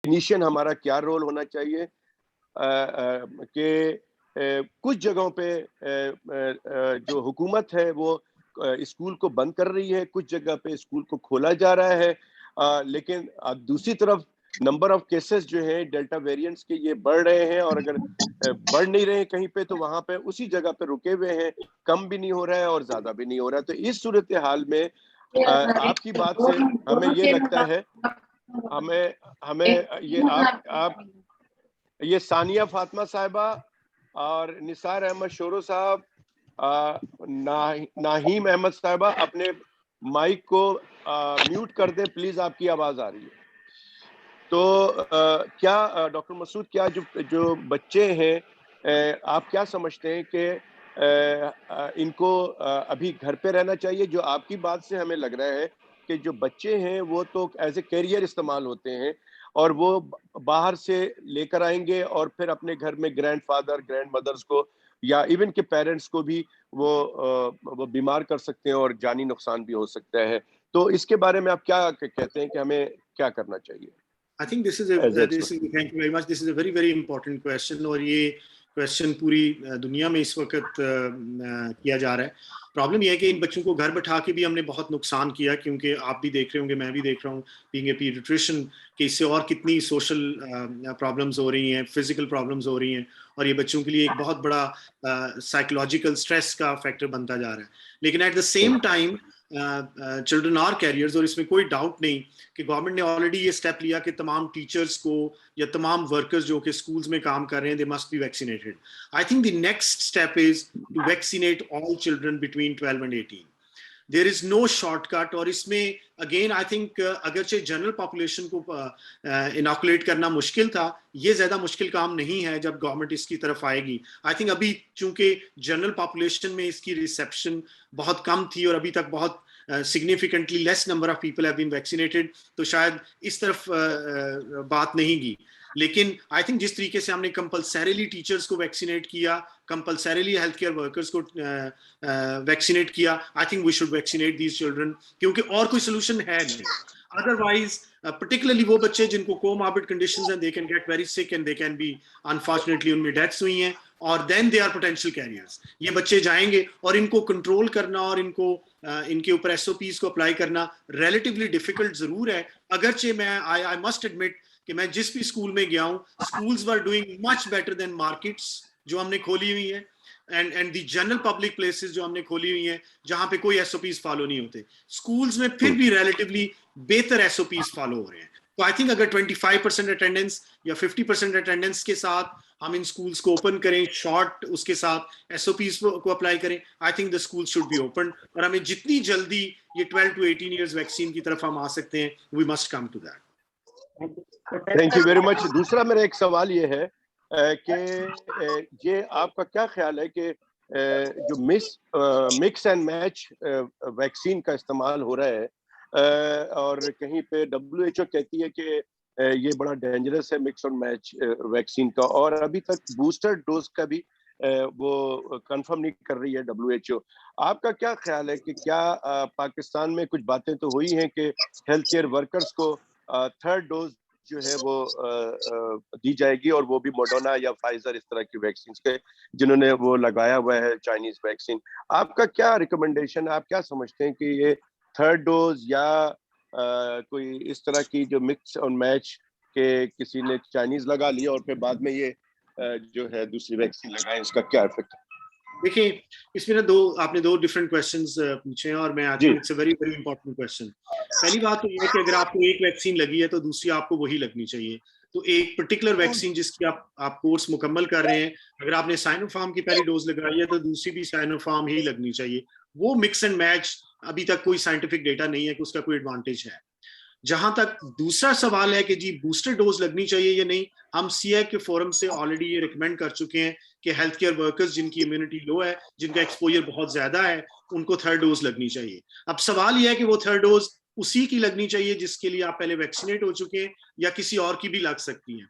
Technician ہمارا کیا role ہونا چاہیے کہ کچھ جگہوں پہ جو حکومت ہے وہ اسکول کو بند کر رہی ہے, کچھ جگہ پہ اسکول کو کھولا جا رہا ہے, لیکن دوسری طرف نمبر آف کیسز جو ہیں ڈیلٹا ویریئنٹس کے یہ بڑھ رہے ہیں, اور اگر بڑھ نہیں رہے کہیں پہ تو وہاں پہ اسی جگہ پہ رکے ہوئے ہیں, کم بھی نہیں ہو رہا ہے اور زیادہ بھی نہیں ہو رہا ہے. تو اس صورتحال میں آپ کی بات سے ہمیں یہ لگتا ہے, ہمیں یہ ثانیہ فاطمہ صاحبہ اور نثار احمد شورو صاحب, ناہیم احمد صاحبہ اپنے مائک کو میوٹ کر دیں پلیز, آپ کی آواز آ رہی ہے. تو کیا ڈاکٹر مسعود, کیا جو بچے ہیں آپ کیا سمجھتے ہیں کہ ان کو ابھی گھر پہ رہنا چاہیے؟ جو آپ کی بات سے ہمیں لگ رہا ہے کہ جو بچے ہیں وہ تو ایز اے کیریئر استعمال ہوتے ہیں, اور وہ باہر سے لے کر آئیں گے اور پھر اپنے گھر میں گرینڈ فادر گرینڈ مدرز کو یا ایون کے پیرنٹس کو بھی وہ بیمار کر سکتے ہیں اور جانی نقصان بھی ہو سکتا ہے. تو اس کے بارے میں آپ کیا کہتے ہیں کہ ہمیں کیا کرنا چاہیے؟ I think this is thank you very much. This is a very very important question, اور یہ کویشچن پوری دنیا میں اس وقت کیا جا رہا ہے. پرابلم یہ ہے کہ ان بچوں کو گھر بٹھا کے بھی ہم نے بہت نقصان کیا, کیونکہ آپ بھی دیکھ رہے ہوں گے, میں بھی دیکھ رہا ہوں بینگ اے پیڈیاٹریشین کہ اس سے اور کتنی سوشل پرابلمز ہو رہی ہیں, فزیکل پرابلمز ہو رہی ہیں, اور یہ بچوں کے لیے ایک بہت بڑا سائیکولوجیکل اسٹریس کا فیکٹر بنتا جا رہا ہے. لیکن at the same time children are carriers, اور اس میں کوئی ڈاؤٹ نہیں کہ گورنمنٹ نے آلریڈی یہ اسٹیپ لیا کہ تمام ٹیچرز کو یا تمام ورکرز جو کہ اسکولز میں کام کر رہے ہیں, they must be vaccinated. I think the next step is to vaccinate all children between 12 and 18. There is no short cut, اور اس میں اگین آئی تھنک اگرچہ جنرل پاپولیشن کو اناکولیٹ کرنا مشکل تھا, یہ زیادہ مشکل کام نہیں ہے جب گورنمنٹ اس کی طرف آئے گی. آئی تھنک ابھی چونکہ جنرل پاپولیشن میں اس کی ریسیپشن بہت کم تھی اور ابھی تک بہت significantly less number of people have been vaccinated, تو شاید اس طرف بات نہیں کی. لیکن آئی تھنک جس طریقے سے ہم نے کمپلسریلی ٹیچرز کو ویکسینیٹ کیا, کمپلسریلی ہیلتھ کیئر ورکرز کو ویکسینیٹ کیا, I think we should vaccinate these children, کیونکہ اور کوئی سولوشن ہے نہیں. ادروائز پرٹیکولرلی وہ بچے جن کو کوماربڈ کنڈیشنز ہیں, they can get very sick and they can be unfortunately ان میں ڈیتھس ہوئی ہیں, اور then they are potential carriers. یہ بچے جائیں گے اور ان کو کنٹرول کرنا اور ان کے اوپر ایس او پیز کو اپلائی کرنا ریلیٹیولی ڈیفیکلٹ ضرور ہے. اگرچہ میں آئی مسٹ ایڈمٹ کہ میں جس بھی اسکول میں گیا ہوں, schools were doing much better than markets جو ہم نے کھولی ہوئی ہیں, and the general public places جو ہم نے کھولی ہوئی ہیں جہاں پہ کوئی ایس او پیز فالو نہیں ہوتے. اسکولز میں پھر بھی ریلیٹیولی بہتر ایس او پیز فالو ہو رہے ہیں. تو آئی تھنک اگر 25% اٹینڈنس یا 50% اٹینڈنس کے ساتھ ہم ان اسکولس کو اوپن کریں, شارٹ اس کے ساتھ ایس او پیز کو اپلائی کریں, I think the school should be open, اور ہمیں جتنی جلدی یہ 12 to 18 ایئرز ویکسین کی طرف ہم آ سکتے ہیں, we must come to that. Thank you very much. دوسرا میرا ایک سوال یہ ہے کہ یہ آپ کا کیا خیال ہے کہ جو مکس اینڈ میچ ویکسین کا استعمال ہو رہا ہے, اور کہیں پہ WHO کہتی ہے کہ یہ بڑا ڈینجرس ہے مکس اینڈ میچ ویکسین کا, اور ابھی تک بوسٹر ڈوز کا بھی وہ کنفرم نہیں کر رہی ہے WHO. آپ کا کیا خیال ہے کہ کیا پاکستان میں کچھ باتیں تو ہوئی ہیں کہ ہیلتھ کیئر ورکرز کو تھرڈ ڈوز جو ہے وہ دی جائے گی, اور وہ بھی موڈرنا یا فائزر اس طرح کی ویکسینز کے جنہوں نے وہ لگایا ہوا ہے چائنیز ویکسین. آپ کا کیا ریکمنڈیشن ہے, آپ کیا سمجھتے ہیں کہ یہ تھرڈ ڈوز یا کوئی اس طرح کی جو مکس اور میچ کہ کسی نے چائنیز لگا لیا اور پھر بعد میں یہ جو ہے دوسری ویکسین لگائیں, اس کا کیا افیکٹ ہے؟ دیکھیں, اس میں آپ نے دو ڈفرینٹ کویشچنز پوچھے ہیں, اور میں آج it's a very very important question. پہلی بات تو یہ ہے کہ اگر آپ کو ایک ویکسین لگی ہے تو دوسری آپ کو وہی لگنی چاہیے. تو ایک پرٹیکولر ویکسین جس کی آپ کورس مکمل کر رہے ہیں, اگر آپ نے سائنو فارم کی پہلی ڈوز لگائی ہے تو دوسری بھی سائنو فارم ہی لگنی چاہیے. وہ مکس اینڈ میچ ابھی تک کوئی سائنٹیفک ڈیٹا نہیں ہے کہ اس کا کوئی ایڈوانٹیج ہے. جہاں تک دوسرا سوال ہے کہ جی بوسٹر ڈوز لگنی چاہیے یا نہیں, ہم سی اے کے فورم سے آلریڈی یہ ریکمینڈ کر چکے ہیں کہ ہیلتھ کیئر ورکرز جن کی امیونٹی لو ہے, جن کا ایکسپوجر بہت زیادہ ہے, ان کو تھرڈ ڈوز لگنی چاہیے. اب سوال یہ ہے کہ وہ تھرڈ ڈوز اسی کی لگنی چاہیے جس کے لیے آپ پہلے ویکسینیٹ ہو چکے ہیں, یا کسی اور کی بھی لگ سکتی ہیں.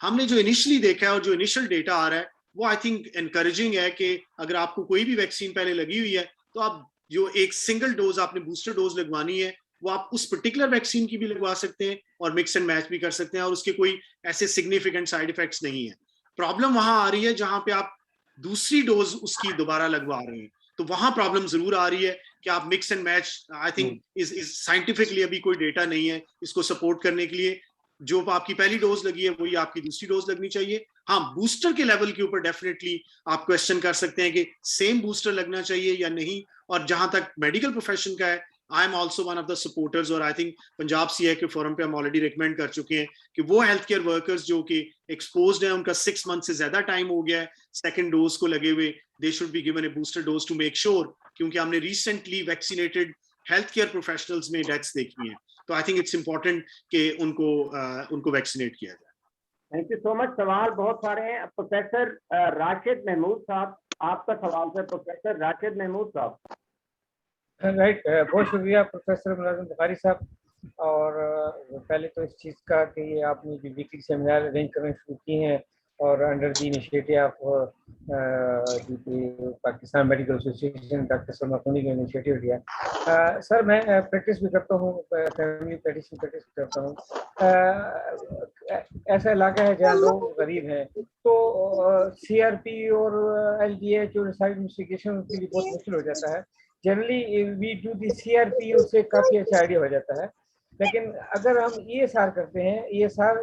ہم نے جو انیشلی دیکھا ہے اور جو انیشل ڈیٹا آ رہا ہے وہ آئی تھنک انکریجنگ ہے کہ اگر آپ کو کوئی بھی ویکسین پہلے لگی ہوئی ہے تو آپ جو ایک سنگل ڈوز آپ نے بوسٹر ڈوز لگوانی ہے وہ آپ اس پرٹیکولر ویکسین کی بھی لگوا سکتے ہیں اور مکس اینڈ میچ بھی کر سکتے ہیں, اور اس کے کوئی ایسے سگنیفیکنٹ سائڈ افیکٹس نہیں ہیں. پرابلم وہاں آ رہی ہے جہاں پہ آپ دوسری ڈوز اس کی دوبارہ لگوا رہے ہیں, تو وہاں پرابلم ضرور آ رہی ہے کہ آپ mix and match, I think scientifically ابھی کوئی ڈیٹا نہیں ہے اس کو سپورٹ کرنے کے لیے. جو آپ کی پہلی ڈوز لگی ہے وہی آپ کی دوسری ڈوز لگنی چاہیے. ہاں, بوسٹر کے لیول کے اوپر ڈیفینیٹلی آپ کوشچن کر سکتے ہیں کہ سیم بوسٹر لگنا چاہیے یا نہیں. اور جہاں تک میڈیکل پروفیشن کا ہے, I am also one of the supporters, اور آئی تھنک پنجاب سی اے کے فورم پہ ہم آلریڈی ریکمینڈ کر چکے ہیں کہ وہ ہیلتھ کیئر ورکرز جو کہ ایکسپوزڈ ہیں, ان کا 6 منتھ سے زیادہ ٹائم ہو گیا ہے سیکنڈ ڈوز کو لگے ہوئے, they should be given a booster dose to make sure, کیونکہ ہم نے recently vaccinated health care professionals میں ڈیتھس دیکھی ہیں. تو آئی تھنک اٹس امپورٹنٹ کہ ان کو ویکسینیٹ کیا جائے. تھینک یو سو مچ. سوال بہت سارے ہیں. پروفیسر راشد محمود صاحب, آپ کا سوال ہے. پروفیسر راشد محمود صاحب. رائٹ, بہت شکریہ پروفیسر ملازم بخاری صاحب. اور پہلے تو اس چیز کا کہ یہ آپ نے جو ویکلی سیمینار ارینج کرنا شروع کی ہیں اور under the initiative of Pakistan medical association, doctor Salma Khooni کا انیشیٹو لیا. سر میں پریکٹس بھی کرتا ہوں, فیملی پریکٹس بھی کرتا ہوں. ایسا علاقہ ہے جہاں لوگ غریب ہیں, تو سی آر پی اور ایل ڈی ایچ اور ساری انویسٹیگیشن کے لیے بہت مشکل ہو جاتا ہے. Generally we do the C R P, اس سے کافی اچھا آئیڈیا ہو جاتا ہے. لیکن اگر ہم ای ایس آر کرتے ہیں, E S R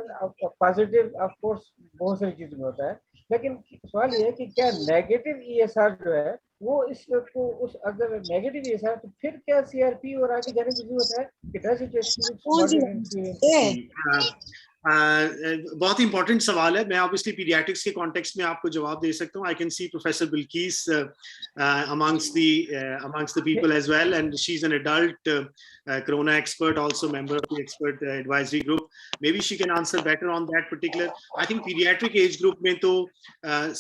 positive of course بہت ساری چیزوں میں ہوتا ہے, لیکن سوال یہ ہے کہ کیا نیگیٹو ای ایس آر جو ہے وہ اس اگر نیگیٹو ای ایس آر تو پھر کیا سی آر پی اور آگے جانے کی ضرورت ہے؟ بہت امپورٹنٹ سوال ہے. میں obviously پیڈیاٹرکس کے کانٹیکسٹ میں آپ کو جواب دے سکتا ہوں. I can see Professor Bilqis amongst the people as well, and she's an adult corona expert, also member of the expert advisory group. Maybe she can answer better on that particular. I think pediatric age group میں تو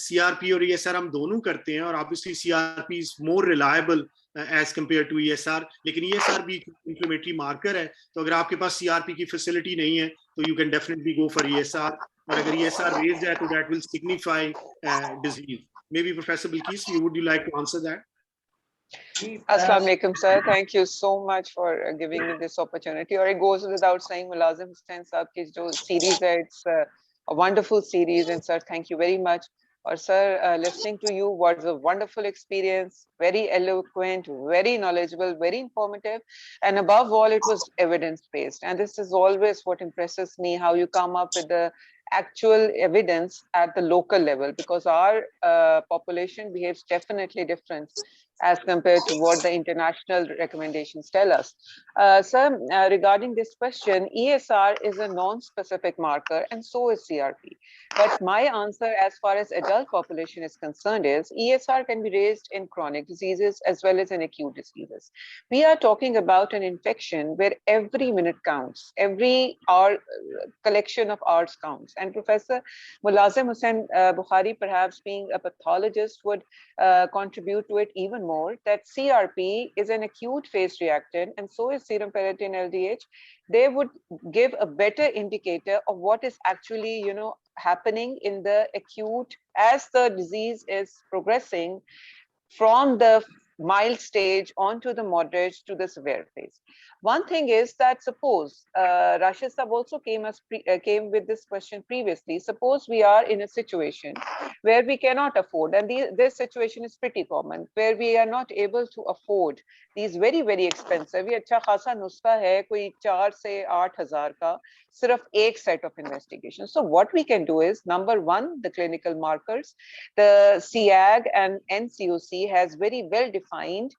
CRP اور ESR ہم دونوں کرتے ہیں, اور obviously CRP is more reliable as compared to ESR, لیکن ESR بھی inflammatory marker ہے, تو اگر آپ کے پاس CRP کی facility نہیں ہے تو you can definitely go for ESR, اور اگر ESR raised ہے تو that will signify disease. Maybe Professor Bilqis, would you like to answer that? Assalamu alaikum, sir. Thank you so much for giving me this opportunity. Or it goes without saying, Mulazim Hussain Saab ki jo series hai, it's a wonderful series, and sir, thank you very much. Or sir, listening to you was a wonderful experience, very eloquent, very knowledgeable, very informative, and above all, it was evidence-based. And this is always what impresses me, how you come up with the actual evidence at the local level, because our population behaves definitely different as compared to what the international recommendations tell us. Sir, regarding this question, ESR is a non-specific marker, and so is CRP. But my answer as far as adult population is concerned is ESR can be raised in chronic diseases as well as in acute diseases. We are talking about an infection where every minute counts, every hour, collection of hours counts. And Professor Mulazim Hussain Bukhari, perhaps being a pathologist, would contribute to it even more, that CRP is an acute phase reactant, and so is serum ferritin LDH. They would give a better indicator of what is actually, happening in the acute as the disease is progressing from the mild stage onto the moderate to the severe phase. One thing is that suppose, Rashid Saab also came with this question previously, suppose we are in a situation where we cannot afford, and this situation is pretty common, where we are not able to afford these very, very expensive, ये अच्छा खासा नुस्खा है, कोई 4 से 8,000 का, सिर्फ एक set of investigation. So what we can do is, number one, the clinical markers. The CIAG and NCOC has very well defined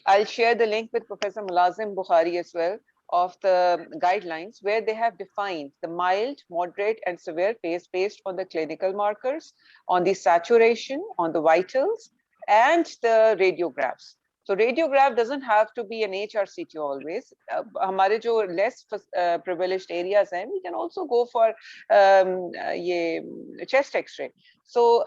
I'll share the link with Professor Mulazim Bukhari as well, of the guidelines where they have defined the mild, moderate, and severe phase based on the clinical markers, on the saturation, on the vitals, and the radiographs. So radiograph doesn't have to be an HRCT always. Hamare jo less privileged areas hain, we can also go for chest X-ray. So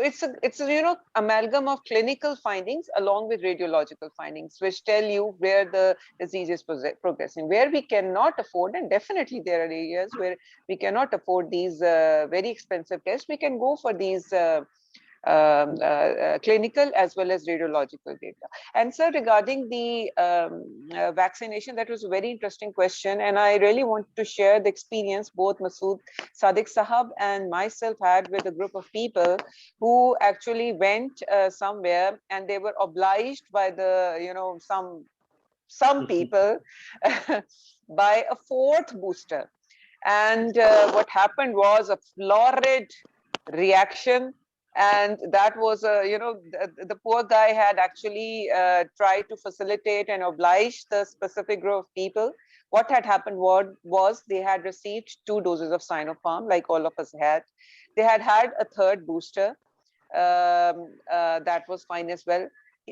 it's a amalgam of clinical findings along with radiological findings, which tell you where the disease is progressing. Where we cannot afford, and definitely there are areas where we cannot afford these very expensive tests, we can go for these clinical as well as radiological data. And sir, regarding the vaccination, that was a very interesting question, and I really want to share the experience both Masood Sadiq Sahab and myself had with a group of people who actually went somewhere, and they were obliged by the, you know, some people by a fourth booster. And what happened was a florid reaction, and that was you know, the poor guy had actually tried to facilitate and oblige the specific group of people. What had happened was they had received 2 doses of Sinopharm, like all of us had. They had had a third booster, that was fine as well.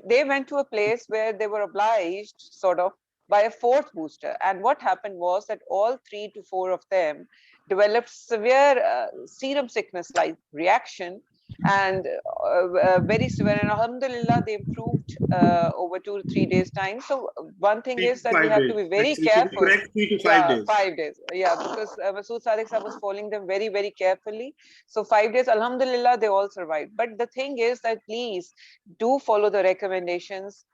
They went to a place where they were obliged sort of by a fourth booster, and what happened was that all 3 to 4 of them developed severe serum sickness like reaction, and very severe, and alhamdulillah they improved over 2 to 3 days time. So one thing is that we have to be very careful. Correct, 3 to 5 days. 5 days, yeah, because Masood Sadiq Sahab was following them very, very carefully. So 5 days, alhamdulillah, they all survived. But the thing is that please do follow the recommendations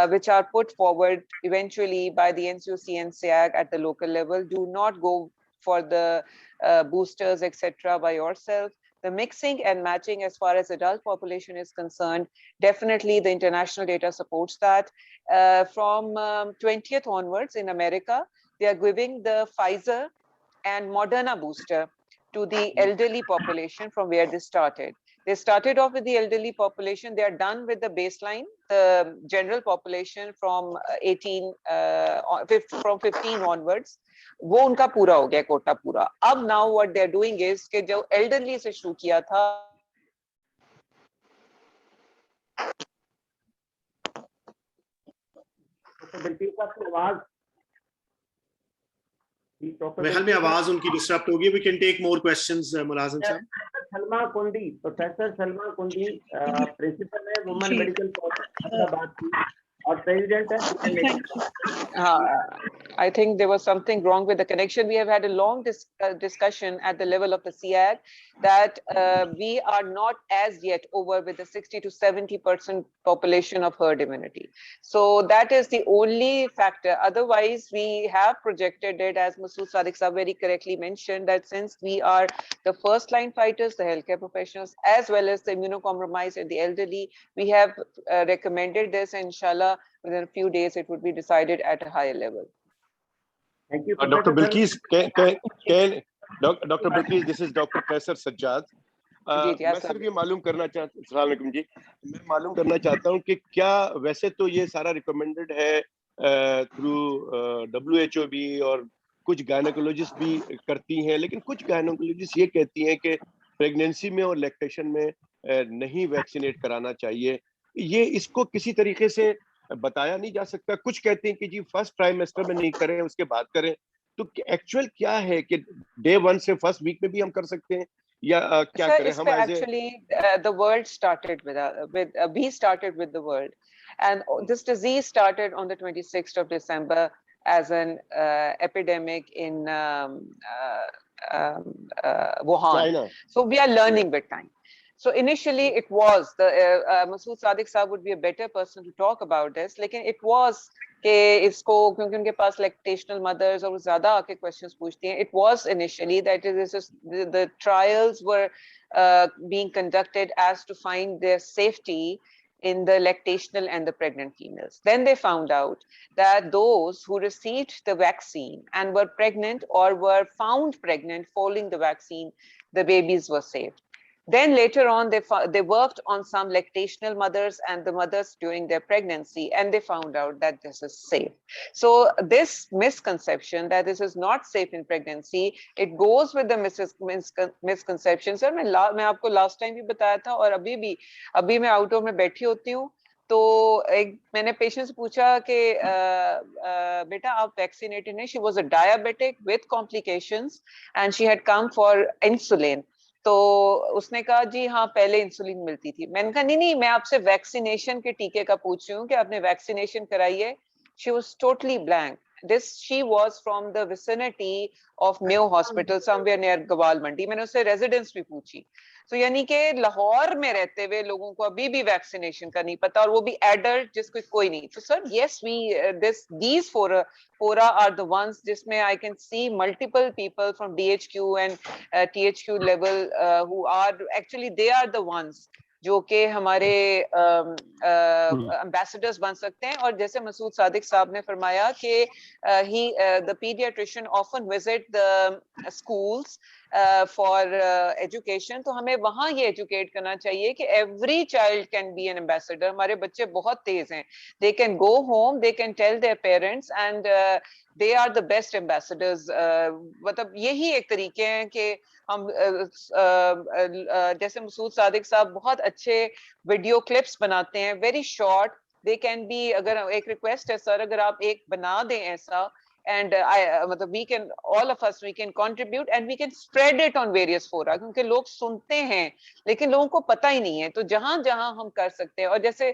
which are put forward eventually by the NCOC and SIAG at the local level. Do not go for the boosters, etc. by yourself. The mixing and matching as far as adult population is concerned, definitely the international data supports that. From 20th onwards in America, they are giving the Pfizer and Moderna booster to the elderly population from where they started. They started off with the elderly population. They are done with the baseline, the general population from 15 onwards. वो उनका पूरा हो गया कोटा पूरा. अब now what they are doing is कि जो elderly से शुरू किया था, महल में आवाज उनकी डिस्टर्ब होगी. We can take more questions, मुलाजिम साहब. सलमा कुंडी, प्रोफेसर सलमा कुंडी प्रिंसिपल है वुमेन मेडिकल कॉलेज हैदराबाद की और प्रेसिडेंट है. I think there was something wrong with the connection. We have had a long discussion at the level of the SIAG that we are not as yet over with the 60 to 70% population of herd immunity. So that is the only factor. Otherwise, we have projected it, as Masood Sadiq Sahab very correctly mentioned, that since we are the first line fighters, the healthcare professionals, as well as the immunocompromised and the elderly, we have recommended this, and inshallah, within a few days, it would be decided at a higher level. Thank you, Dr. Bilqis, Dr. Bilqis, this is Dr. Kaisar Sajjad. मैं सिर्फ ये मालूम करना चाहता हूँ कि क्या वैसे तो ये सारा रिकमेंडेड है थ्रू WHO भी और कुछ गायनेकोलॉजिस्ट भी करती हैं, लेकिन कुछ गायनेकोलॉजिस्ट ये कहती हैं कि प्रेगनेंसी में और लैक्टेशन में नहीं वैक्सीनेट कराना चाहिए. ये इसको किसी तरीके से बताया नहीं जा सकता. कुछ कहते हैं कि जी फर्स्ट ट्राइमेस्टर में नहीं करें, उसके बाद करें. तो एक्चुअल क्या है कि डे 1 से फर्स्ट वीक में भी हम कर सकते हैं या क्या करें हम? Actually, the world started we started with the world, and this disease started on the 26th of December as an epidemic in Wuhan. China. So we are learning with time. So initially it was the Masood Sadiq Sahab would be a better person to talk about this. लेकिन it was कि इसको क्योंकि उनके पास lactational mothers और ज़्यादा आके questions पूछती हैं. It was initially that the trials were being conducted as to find their safety in the lactational and the pregnant females. Then they found out that those who received the vaccine and were pregnant or were found pregnant following the vaccine, the babies were saved. Then later on, they worked on some lactational mothers and the mothers during their pregnancy, and they found out that this is safe. So this misconception that this is not safe in pregnancy, it goes with the misconception. Sir, मैं आपको last time भी बताया था और अभी मैं outdoor में बैठी होती हूँ, तो एक मैंने पेशेंट से पूछा कि बेटा आप वैक्सीनेटेड हैं. She was a diabetic with complications and she had come for insulin. तो उसने कहा जी हाँ पहले इंसुलिन मिलती थी. मैंने कहा नहीं मैं आपसे वैक्सीनेशन के टीके का पूछ रही हूँ कि आपने वैक्सीनेशन कराई है. She was totally blank. she was from the vicinity of Mayo Hospital, somewhere near Gawal Mandi. मैंने उससे residence भी पूछी. So यानी कि लाहौर में रहते हुए लोगों को अभी भी वैक्सीनेशन का नहीं पता, और वो भी एडल्ट जिसको कोई नहीं. So sir, yes, these fora are the ones जिसमें I can see multiple people from DHQ and THQ level who are actually, they are the ones जो कि हमारे एम्बेसडर्स बन सकते हैं. और जैसे मसूद सादिक साहब ने फरमाया कि the pediatrician often visit the schools for education, तो हमें वहाँ ये educate करना चाहिए कि every child can be an ambassador. हमारे बच्चे बहुत तेज हैं, they can go home, they can tell their parents, and they are the best ambassadors. मतलब यही एक तरीके हैं कि हम जैसे मसूद सादिक साहब बहुत अच्छे वीडियो क्लिप्स बनाते हैं, very short. They can be, अगर एक रिक्वेस्ट है सर, अगर आप एक बना दें ऐसा, and मतलब we can, all of us, we can contribute and we can spread it on various fora, क्योंकि लोग सुनते हैं लेकिन लोगों को पता ही नहीं है. तो जहां जहां हम कर सकते हैं, और जैसे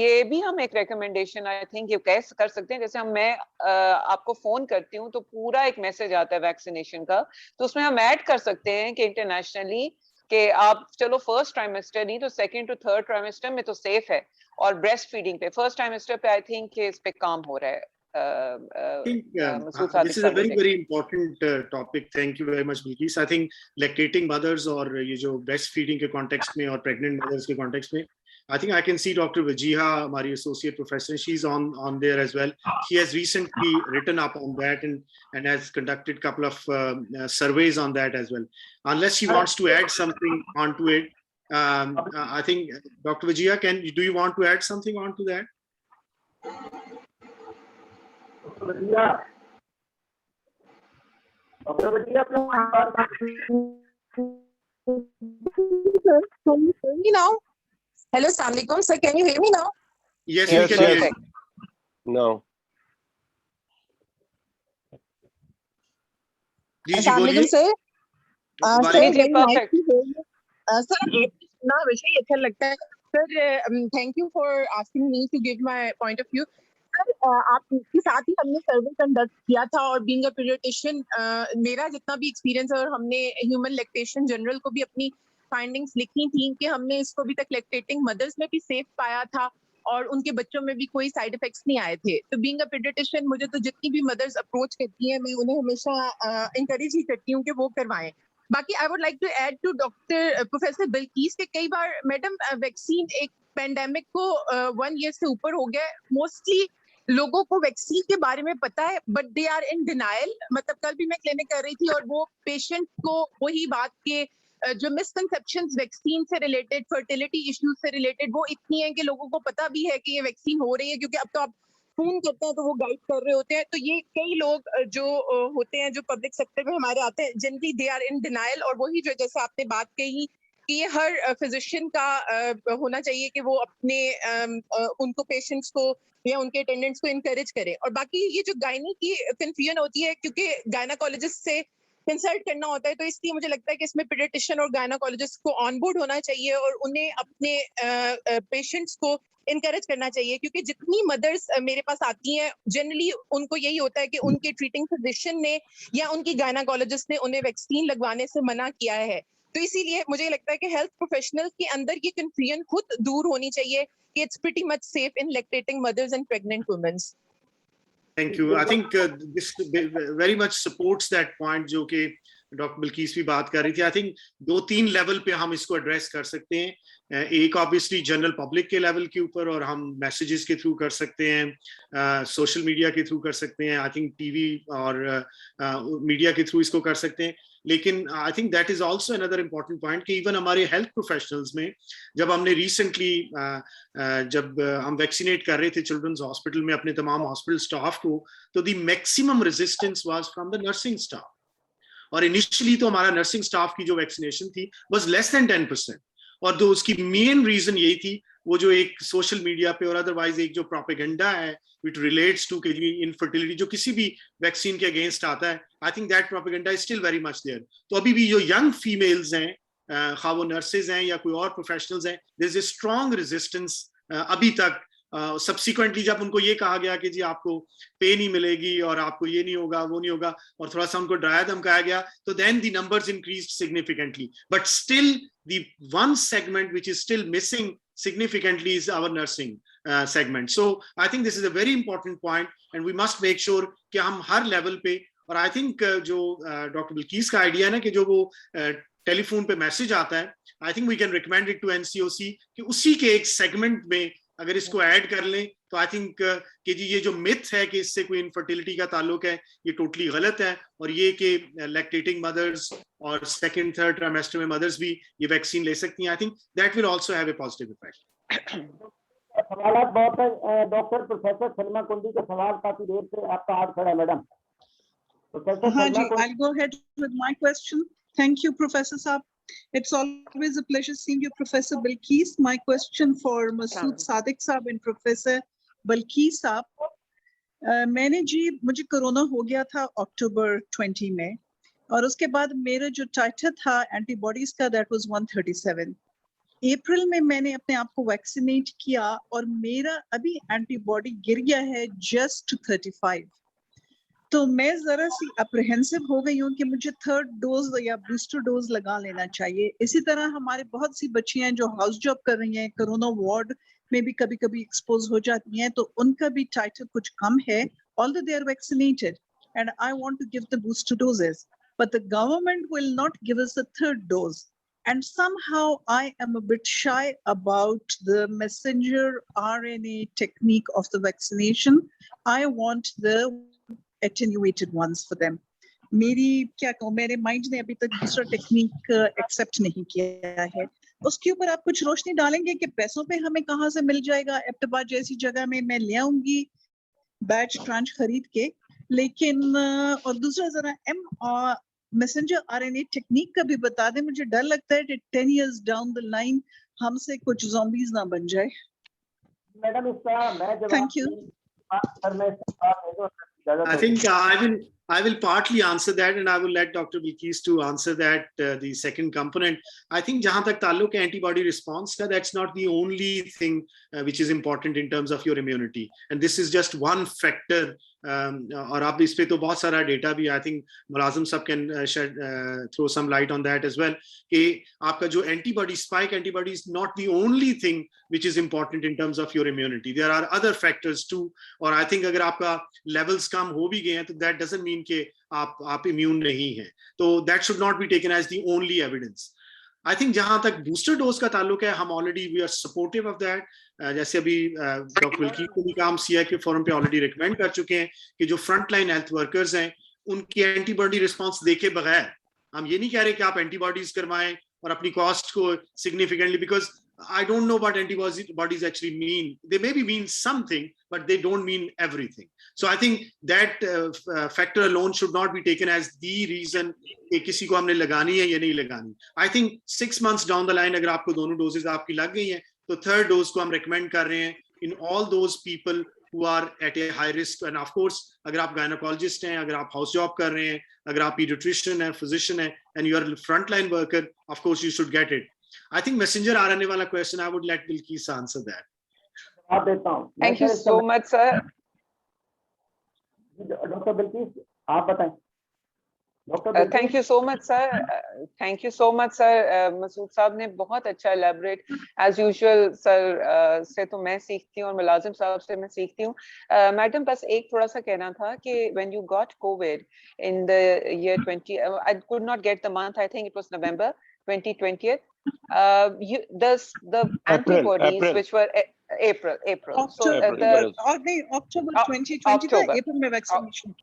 ये भी हम एक recommendation I think ये कैसे कर सकते हैं, जैसे मैं आपको फोन करती हूँ तो पूरा एक मैसेज आता है वैक्सीनेशन का, तो उसमें हम ऐड कर सकते हैं कि इंटरनेशनली कि आप चलो फर्स्ट ट्राइमेस्टर नहीं तो सेकंड टू थर्ड ट्राइमेस्टर में तो सेफ है, और ब्रेस्ट फीडिंग पे फर्स्ट ट्राइमेस्टर पे आई थिंक इस पे काम हो रहा है. I think this is a very important topic. Thank you very much, Bilkis. I think lactating mothers और ये जो breastfeeding के context में और pregnant mothers के context में, I think I can see Dr. Wajiha, हमारी associate professor, she's on there as well. She has recently written up on that and has conducted a couple of surveys on that as well. Unless she wants to add something onto it, I think Dr. Wajiha, do you want to add something onto that? Now, hello, Assalamu alaikum, sir. Can you hear me now? Yes, we can hear you. No. Assalamu alaikum, sir. Sir, very nice to hear you. Sir, ना विषय अच्छा लगता है. Sir, thank you for asking me to give my point of view. Sir, आपके साथ ही हमने survey conduct किया था, और बीइंग अ पीडियाट्रिशियन मेरा जितना भी एक्सपीरियंस है, और हमने ह्यूमन लैक्टेशन जनरल को भी अपनी फाइंडिंग्स लिखी थी कि हमने इसको अभी तक लैक्टेटिंग मदर्स में भी सेफ पाया था और उनके बच्चों में भी कोई साइड इफेक्ट्स नहीं आए थे. तो बीइंग अ पीडियाट्रिशियन मुझे तो जितनी भी मदर्स अप्रोच करती हैं, मैं उन्हें हमेशा इंकरेज ही करती हूँ कि वो करवाएं. बाकी I would like to add to doctor professor Bilquis के कई बार मैडम वैक्सीन एक पेंडेमिक को 1 ईयर से ऊपर हो गया, मोस्टली लोगों को वैक्सीन के बारे में पता है but they are in denial. मतलब कल भी मैं क्लिनिक कर रही थी और वो पेशेंट को वही बात के जो मिसकंसेप्शंस वैक्सीन से रिलेटेड, फर्टिलिटी इश्यूज से रिलेटेड, वो इतनी है कि लोगों को पता भी है कि ये वैक्सीन हो रही है, क्योंकि अब तो आप फोन करते हैं तो वो गाइड कर रहे होते हैं. तो ये कई लोग जो होते हैं जो पब्लिक सेक्टर में हमारे आते हैं, generally they are in denial. और वही जो जैसे आपने बात कही कि ये हर फिजिशियन का होना चाहिए कि वो अपने उनको पेशेंट्स को या उनके अटेंडेंट्स को इनकरेज करें. और बाकी ये जो गायनी की कंफ्यूजन होती है, क्योंकि गायनाकोलॉजिस्ट से कंसल्ट करना होता है, तो इसलिए मुझे लगता है कि इसमें पीडियाट्रिशियन और गायनाकोलॉजिस्ट को ऑन बोर्ड होना चाहिए और उन्हें अपने पेशेंट्स को इनकरेज करना चाहिए. क्योंकि जितनी मदर्स मेरे पास आती हैं, जनरली उनको यही होता है कि उनके ट्रीटिंग फिजिशियन ने या उनकी गायनाकोलॉजिस्ट ने उन्हें वैक्सीन लगवाने से मना किया है. तो इसीलिए मुझे लगता है कि हेल्थ प्रोफेशनल के अंदर ये कंफ्यूजन खुद दूर होनी चाहिए कि it's pretty much safe in lactating mothers and pregnant women. Thank you. I think this very much supports that point जो कि डॉक्टर बिल्कीस भी बात कर रही थी. आई थिंक 2-3 लेवल पे हम इसको एड्रेस कर सकते हैं. एक ऑब्वियसली जनरल पब्लिक के लेवल के ऊपर, और हम मैसेजेस के थ्रू कर सकते हैं, सोशल मीडिया के थ्रू कर सकते हैं, आई थिंक टीवी और मीडिया के थ्रू इसको कर सकते हैं. लेकिन आई think that is also another important point कि इवन हमारे हेल्थ प्रोफेशनल्स में जब हमने रिसेंटली जब हम वैक्सीनेट कर रहे थे चिल्ड्रंस हॉस्पिटल में अपने तमाम हॉस्पिटल स्टाफ को, तो the maximum resistance was from the nursing staff. और इनिशियली तो हमारा नर्सिंग स्टाफ की जो वैक्सीनेशन थी वाज लेस देन 10%. और तो उसकी मेन रीजन यही थी, वो जो एक सोशल मीडिया पे और अदरवाइज एक जो प्रोपेगेंडा है विच रिलेट्स टू इनफर्टिलिटी जो किसी भी वैक्सीन के अगेंस्ट आता है, I think that propaganda is still very much there. तो अभी भी जो यंग फीमेल्स हैं, खा वो नर्सेज हैं या कोई और प्रोफेशनल्स हैं, there is a strong resistance अभी तक सब्सिक्वेंटली जब उनको ये कहा गया कि जी आपको पे नहीं मिलेगी और आपको ये नहीं होगा वो नहीं होगा और थोड़ा सा उनको डराया धमकाया गया, तो then the numbers increased significantly. But still the one segment which is still missing significantly is our nursing segment. So I think this is a very important point and we must make sure कि हम हर level पे, और I think जो doctor Bilkis का idea है ना कि जो वो टेलीफोन पे मैसेज आता है, I think we can recommend it to NCOC कि उसी के एक सेगमेंट में अगर इसको ऐड कर लें तो आई थिंक कि जी ये जो मिथ है कि इससे कोई इनफर्टिलिटी का ताल्लुक है, ये टोटली गलत है, और ये कि लैक्टेटिंग मदर्स और सेकंड थर्ड ट्राइमेस्टर में मदर्स भी ये वैक्सीन ले सकती हैं, आई think that will also have a positive effect. सवाल बहुत है डॉक्टर. प्रोफेसर सलमा कुंडी का सवाल काफी देर से आपका हाथ खड़ा है मैडम. हाँ जी, I'll go ahead with my question. Thank you, Professor Saab. It's always a pleasure seeing you, Professor Bilkis. My question for Masood Sadiq Saab and Professor Bilkis Saab. मुझे कोरोना हो गया था अक्टूबर 20 में, और उसके बाद मेरा जो टाइटर था एंटीबॉडीज का that was 137. अप्रैल में मैंने अपने आप को वैक्सीनेट किया और मेरा अभी एंटीबॉडी गिर गया है just 35. तो मैं जरा सी अप्रहेंसिव हो गई हूँ कि मुझे थर्ड डोज या बूस्टर डोज लगा लेना चाहिए. इसी तरह हमारे बहुत सी बच्चियां हैं जो हाउस जॉब कर रही हैं, कोरोना वार्ड में भी कभी कभी एक्सपोज हो जाती हैं, तो उनका भी टाइटर कुछ कम है, although they are vaccinated, and I want to give the booster doses, but the government will not give us a third dose, and somehow I am a bit shy about the messenger RNA technique of the vaccination. I want the attenuated ones for them. मेरी क्या कहूँ, मेरे mind ने अभी तक दूसरा technique accept नहीं किया है. उसके ऊपर आप कुछ रोशनी डालेंगे कि पैसों पे हमें कहाँ से मिल जाएगा? एप्टाबाद जैसी जगह में मैं ले आऊंगी बैच ट्रांच खरीद के, लेकिन और दूसरा जरा मैसेंजर आरएनए टेक्निक का भी बता दें. मुझे डर लगता है कि 10 years down the line हमसे कुछ zombies ना बन जाए. मैडम इसका मैं जवाब Thank you. I think I will partly answer that, and I will let Dr. Bilkis to answer that, the second component. I think जहाँ तक ताल्लुक है antibody response का, that's not the only thing which is important in terms of your immunity, and this is just one factor. और आप इस पे तो बहुत सारा डेटा भी, I think मुलाजिम सब can throw some light on that as well, कि आपका जो antibody spike antibody is not the only thing which is important in terms of your immunity. There are other factors too, और I think अगर आपका levels कम हो भी गए हैं तो that doesn't mean कि आप immune नहीं हैं. तो that should not be taken as the only evidence. I think जहाँ तक booster dose का ताल्लुक है, हम already we are supportive of that. जैसे अभी डॉक्टर बिल्कीस को भी काम सीआई के फोरम पे ऑलरेडी रिकमेंड कर चुके हैं कि जो फ्रंट लाइन हेल्थ वर्कर्स हैं उनकी एंटीबॉडी रिस्पांस देखे बगैर, हम ये नहीं कह रहे कि आप एंटीबॉडीज करवाएं और अपनी कॉस्ट को significantly, because I don't know what antibodies actually mean. They maybe mean something, but they don't mean everything. So I think that factor alone should not be taken as the reason कि किसी को हमने लगानी है या नहीं लगानी. I think 6 months down the line अगर आपको दोनों डोजेज आपकी लग गई हैं तो थर्ड डोज को हम रेकमेंड कर रहे हैं in all those people who are at a high risk. And of course अगर आप गायनोकोलॉजिस्ट हैं, अगर आप हाउस जॉब कर रहे हैं, अगर आप पीडियाट्रिशियन हैं, फिजिशियन हैं, and you are a frontline worker, of course you should get it. I think messenger RNA वाला question, I would let Bilkis answer that. जवाब देता हूँ. Thank you so much, sir. Doctor Bilkis आप बताएं. Thank you so much, sir. Thank you so much, sir. Masood साहब ने बहुत अच्छा elaborate, as usual, sir से तो मैं सीखती हूँ और मुलाजिम साहब से मैं सीखती हूँ. मैडम बस एक थोड़ा सा कहना था कि when you got COVID in the year 20, I could not get the month. I think it was November 2020. The antibodies April. which were April. October, October 2020 October. April में vaccination.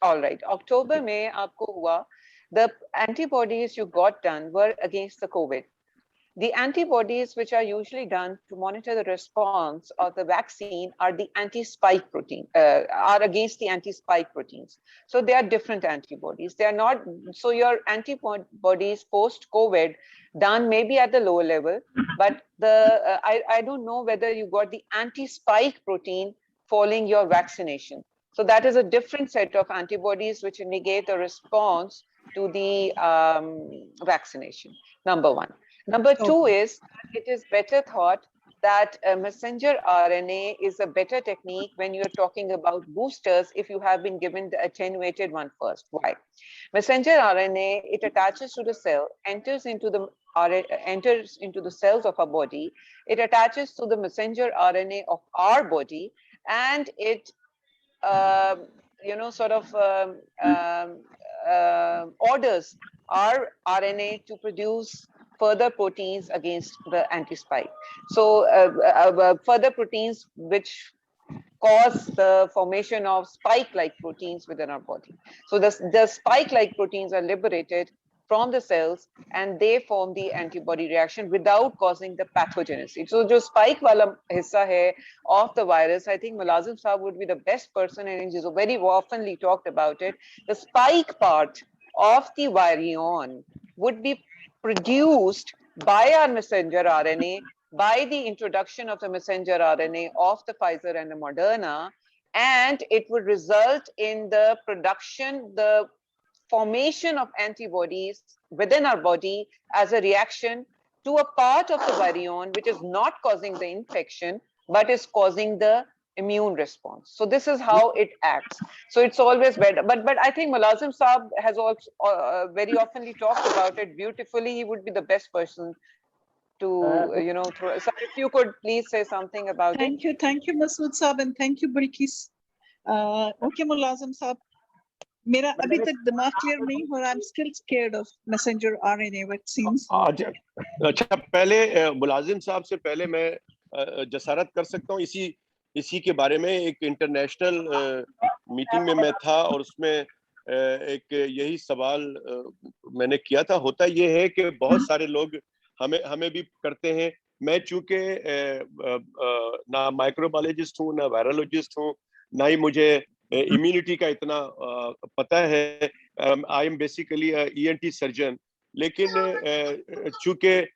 All right. October में आपको हुआ, the antibodies you got done were against the COVID. The antibodies which are usually done to monitor the response of the vaccine are the anti-spike protein, are against the anti-spike proteins. So they are different antibodies. They are not, so your antibodies post-COVID done maybe at the lower level, but I don't know whether you got the anti-spike protein following your vaccination. So that is a different set of antibodies which indicate the response to the vaccination, number one. Number two is, it is better thought that messenger RNA is a better technique when you're talking about boosters if you have been given the attenuated one first. Why? Messenger RNA, it attaches to the cell, enters into the cells of our body. It attaches to the messenger RNA of our body, and it orders our RNA to produce further proteins against the anti-spike. So further proteins which cause the formation of spike-like proteins within our body. So the spike-like proteins are liberated from the cells and they form the antibody reaction without causing the pathogenicity. So the spike wala hissa hai of the virus, I think Mulazim Saab would be the best person, and he's very oftenly talked about it. The spike part of the virion would be produced by our messenger RNA by the introduction of the messenger RNA of the Pfizer and the Moderna, and it would result in the production, the formation of antibodies within our body as a reaction to a part of the virion which is not causing the infection but is causing the immune response. So this is how it acts. So it's always better. But I think Mulazim Saab has also very oftenly talked about it beautifully. He would be the best person to throw. So if you could please say something about it. Thank you Masood Saab, and thank you Bilkis. Okay Mulazim Saab, मेरा अभी तक दिमाग clear नहीं हो रहा. I'm still scared of messenger RNA vaccines. अच्छा, पहले मुलाजिम साहब से पहले मैं जसारत कर सकता हूँ इसी के बारे में. एक इंटरनेशनल मीटिंग में मैं था और उसमें एक यही सवाल मैंने किया था. होता ये है कि बहुत सारे लोग हमें भी करते हैं. मैं चूंकि ना माइक्रोबायोलॉजिस्ट हूँ, ना वायरोलॉजिस्ट हूँ, ना ही मुझे इम्यूनिटी का इतना पता है. I am basically ENT surgeon, लेकिन चूंकि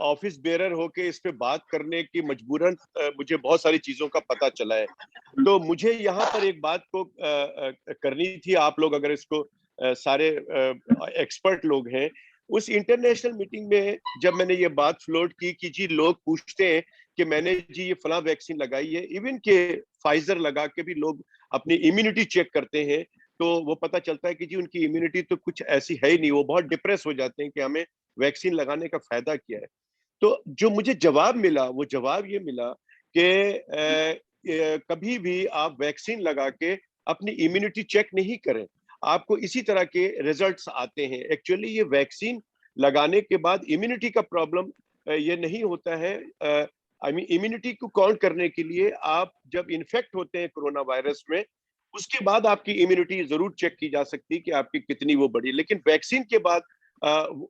ऑफिस बेरर होके इस पे बात करने की मजबूरन मुझे बहुत सारी चीजों का पता चला है. तो मुझे यहाँ पर एक बात को करनी थी. आप लोग अगर इसको सारे एक्सपर्ट लोग हैं, उस इंटरनेशनल मीटिंग में जब मैंने ये बात फ्लोट की कि जी लोग पूछते हैं कि मैंने जी ये फला वैक्सीन लगाई है, इवन के फाइजर लगा के भी लोग अपनी इम्यूनिटी चेक करते हैं, तो वो पता चलता है कि जी उनकी इम्यूनिटी तो कुछ ऐसी है ही नहीं. वो बहुत डिप्रेस हो जाते हैं कि हमें वैक्सीन लगाने का फायदा क्या है. तो जो मुझे जवाब मिला, वो जवाब ये मिला कि कभी भी आप वैक्सीन लगा के अपनी इम्यूनिटी चेक नहीं करें, आपको इसी तरह के रिजल्ट्स आते हैं. एक्चुअली ये वैक्सीन लगाने के बाद इम्यूनिटी का प्रॉब्लम ये नहीं होता है. आई मीन इम्यूनिटी को काउंट करने के लिए आप जब इन्फेक्ट होते हैं कोरोना वायरस में, उसके बाद आपकी इम्यूनिटी जरूर चेक की जा सकती है कि आपकी कितनी वो बढ़ी. लेकिन वैक्सीन के बाद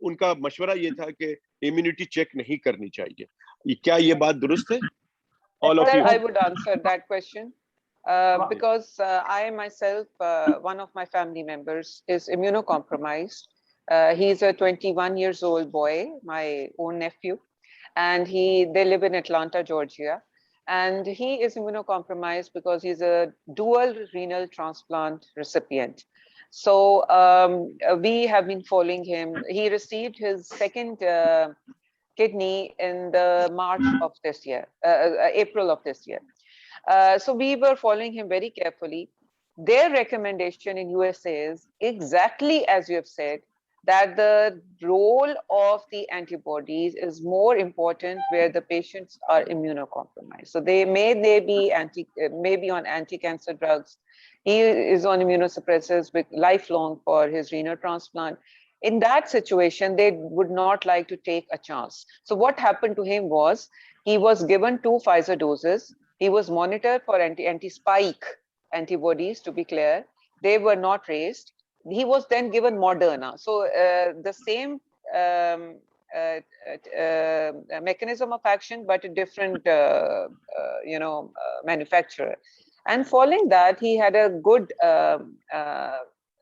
उनका मशवरा ये था कि इम्यूनिटी चेक नहीं करनी चाहिए. क्या ये बात दुरुस्त है? All of you. I would answer that question. Because I myself, one of my family members is immunocompromised. He's a 21 years old boy, my own nephew, and they live in Atlanta, Georgia. And he is immunocompromised because he's a dual renal transplant recipient. So we have been following him. He received his second kidney in the March of this year, April of this year. So we were following him very carefully. Their recommendation in USA is exactly as you have said, that the role of the antibodies is more important where the patients are immunocompromised. So they may be on anti-cancer drugs. He is on immunosuppressants with lifelong for his renal transplant. In that situation, they would not like to take a chance. So what happened to him was, he was given 2 Pfizer doses. He was monitored for anti-spike antibodies, to be clear. They were not raised. He was then given Moderna. So the same mechanism of action, but a different, manufacturer. And following that, he had a good,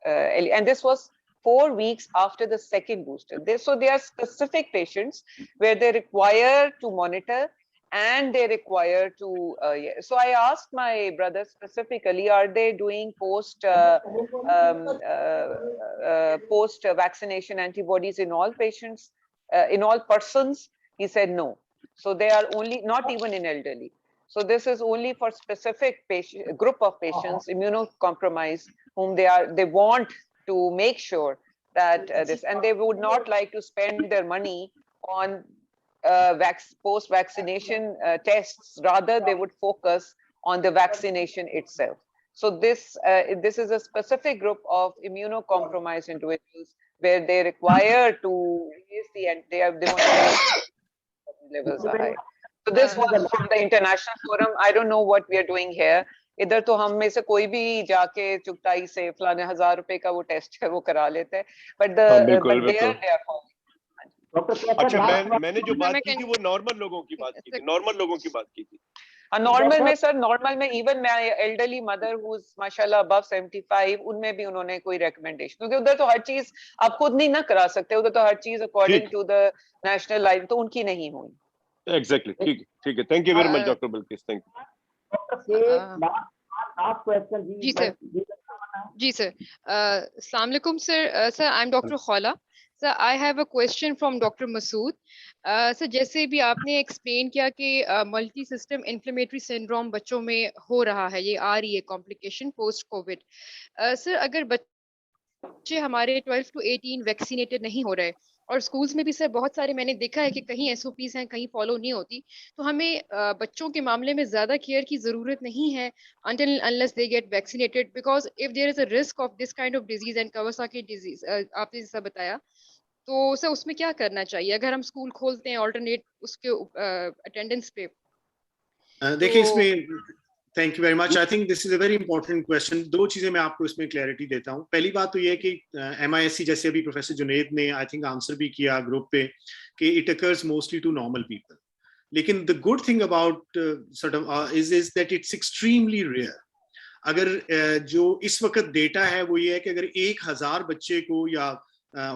and this was 4 weeks after the second booster. So they are specific patients where they require to monitor and they require to, so I asked my brother specifically, are they doing post-vaccination antibodies in all patients, in all persons? He said no. So they are only, not even in elderly. So this is only for specific patient, group of patients, immunocompromised, whom they want to make sure that this, and they would not like to spend their money on post-vaccination tests. Rather, they would focus on the vaccination itself. So this is a specific group of immunocompromised individuals where they require to raise they want to make levels are high. So this was from the international forum. I don't know what we are doing here. इधर तो हम में से कोई भी जाके चुगताई से फलाने 1000 रुपए का वो टेस्ट है वो करा लेते हैं, but they are अच्छा, मैंने जो बात की थी वो नॉर्मल लोगों की बात की थी, नॉर्मल लोगों की बात की थी। नॉर्मल में सर, नॉर्मल में इवन मैं एल्डरली मदर हु इज माशाल्लाह अबव 75, उनमें भी उन्होंने कोई रिकमेंडेशन, क्योंकि उधर तो हर चीज आप खुद नहीं ना करा सकते, उधर तो हर चीज according to the national line, तो उनकी नहीं हुई। एग्जैक्टली, ठीक है, thank you very much doctor Bilqis, thank you. Last question जी सर, अस्सलाम वालेकुम sir. Sir, I am doctor Khaula. Sir, I have a question from doctor Masood. Sir, जैसे भी आपने एक्सप्लेन किया कि मल्टी सिस्टम इन्फ्लेमेटरी सिंड्रोम बच्चों में हो रहा है, ये आ रही है कॉम्प्लिकेशन पोस्ट कोविड। सर, अगर बच्चे हमारे 12 to 18 वैक्सीनेटेड नहीं हो रहे, और स्कूल्स में भी सर बहुत सारे मैंने देखा है कि कहीं SOPs हैं, कहीं फॉलो नहीं होती, तो हमें बच्चों के मामले में ज़्यादा केयर की ज़रूरत नहीं है until unless they get vaccinated, because if there is a risk of this kind of disease and Kawasaki disease, आपने जैसा बताया, तो सर उसमें क्या करना चाहिए अगर हम स्कूल खोलते हैं ऑल्टरनेट उसके अटेंडेंस पे? देखिए, इसमें thank you very much. I think this is a very important question. दो चीजें मैं आपको इसमें क्लैरिटी देता हूँ। पहली बात तो ये है कि MISC, जैसे अभी प्रोफेसर जुनेद ने आई थिंक आंसर भी किया ग्रुप पे, कि it occurs mostly to normal people, लेकिन the good thing about sort of is that it's extremely rare. अगर जो इस वक्त डेटा है वो ये है कि अगर 1000 बच्चे को या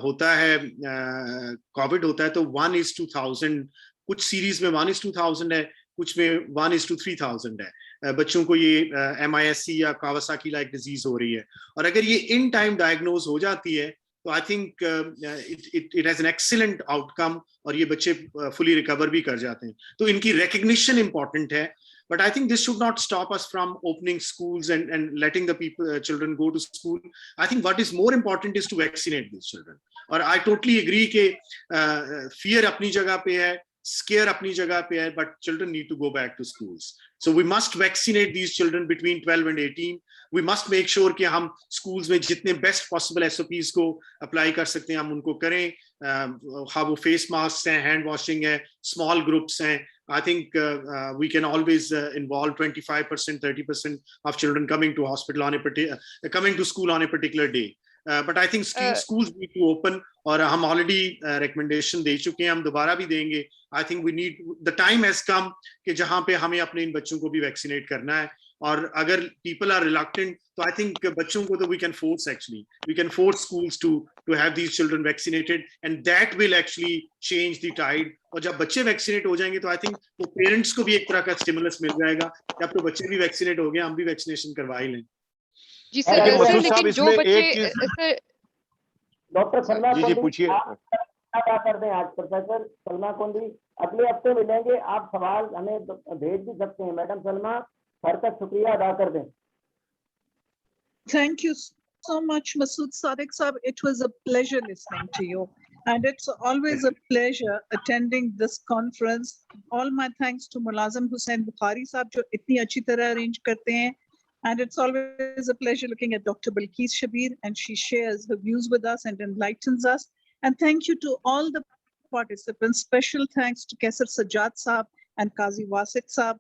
होता है कोविड होता है, तो 1:2000, कुछ सीरीज में 1:2000 है, कुछ में 1:3000 है बच्चों को ये MISC या कावासाकी लाइक डिजीज हो रही है। और अगर ये इन टाइम डायग्नोज हो जाती है तो I think it has an excellent outcome, और ये बच्चे फुली रिकवर भी कर जाते हैं। तो इनकी रिकग्निशन इंपॉर्टेंट है, but I think this should not stop us from opening schools and letting the children go to school. I think what is more important is to vaccinate these children. और I totally agree कि fear अपनी जगह पे है, scare अपनी जगह पे है, but children need to go back to schools. So we must vaccinate these children between 12 and 18. We must make sure कि हम schools में जितने best possible SOPs को apply कर सकते हैं हम उनको करें। हाँ, वो face masks हैं, hand washing है, small groups हैं। I think we can always involve 25%, 30% of children coming to hospital on coming to school on a particular day. But I think schools need to open, और हम already recommendation दे चुके हैं, हम दोबारा भी देंगे। I think the time has come कि जहाँ पे हमें अपने इन बच्चों को भी vaccinate करना है। और अगर people are reluctant, तो I think बच्चों को तो we can force schools to have these children vaccinated, and that will actually change the tide. और जब बच्चे वैक्सीनेट हो जाएंगे तो आई थिंक तो पेरेंट्स को भी एक तरह का स्टिमुलस मिल जाएगा कि अब तो बच्चे भी वैक्सीनेट हो गए, हम भी वैक्सीनेशन करवा ही लें। जी सर, लेकिन जो बच्चे डॉक्टर सलमा जी पूछिए। क्या कर दें आज प्रोफेसर सलमा कोंडी, अगले हफ्ते मिलेंगे, आप सवाल हमें भेज भी सकते हैं। मैडम सलमा, सर का शुक्रिया अदा कर दें। Thank you so much, Masood Sadiq Saab. It was a pleasure listening to you. And it's always a pleasure attending this conference. All my thanks to Mulazim Hussain Bukhari Saab, jo itni achhi tarah arrange karte hain. And it's always a pleasure looking at Dr. Bilkis Shabir, and she shares her views with us and enlightens us. And thank you to all the participants. Special thanks to Kaisar Sajjad Saab and Qazi Wasit Saab.